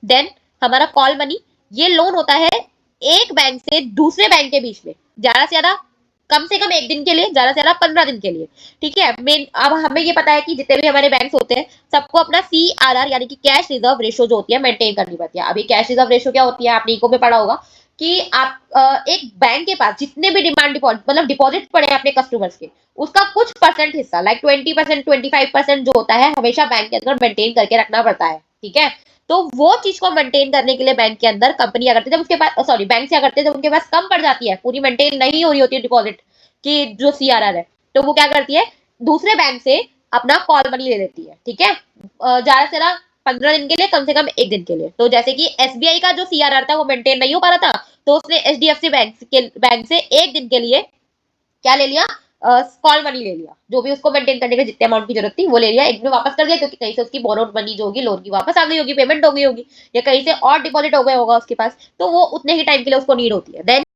Then हमारा call money, ये loan होता है एक बैंक से दूसरे बैंक के बीच में, ज्यादा से ज्यादा कम से कम 1 दिन के लिए, ज्यादा से ज्यादा 15 दिन के लिए। ठीक है, मेन अब हमें ये पता है कि जितने भी हमारे बैंक्स होते हैं सबको अपना CRR यानी कि कैश रिजर्व रेशो जो होती है मेंटेन करनी पड़ती है। अभी कैश रिजर्व रेशो क्या होती है, आपने इको में पढ़ा होगा कि आप एक बैंक के पास जितने भी डिमांड डिपॉजिट मतलब डिपॉजिट पड़े हैं अपने कस्टमर्स के, उसका कुछ परसेंट हिस्सा लाइक 20%, 25% जो होता है हमेशा बैंक के अंदर मेंटेन करके रखना पड़ता है। ठीक है, तो वो चीज को मेंटेन करने के लिए बैंक के अंदर कंपनी क्या करती है, जब उसके पास सॉरी बैंक क्या करते हैं, जब उनके पास कम पड़ जाती है, पूरी मेंटेन नहीं हो रही होती है डिपॉजिट की जो CRR है, तो वो क्या करती है, दूसरे बैंक से अपना कॉल मनी ले लेती है। ठीक है, ज्यादा से ज्यादा 15 दिन के लिए, कम से कम 1 दिन के लिए। तो जैसे कि SBI का जो CRR था वो मेंटेन नहीं हो पा रहा था, तो उसने HDFC बैंक से 1 दिन के लिए क्या ले लिया, कॉल मनी ले लिया, जो भी उसको मेंटेन करने के जितने अमाउंट की जरूरत थी वो ले लिया, एक दिन में वापस कर दिया, क्योंकि कहीं से उसकी बोरोड मनी जो होगी लोन की वापस आ गई होगी, पेमेंट हो गई होगी, या कहीं से और डिपॉजिट हो गया होगा उसके पास, तो वो उतने ही टाइम के लिए उसको नीड होती है। देन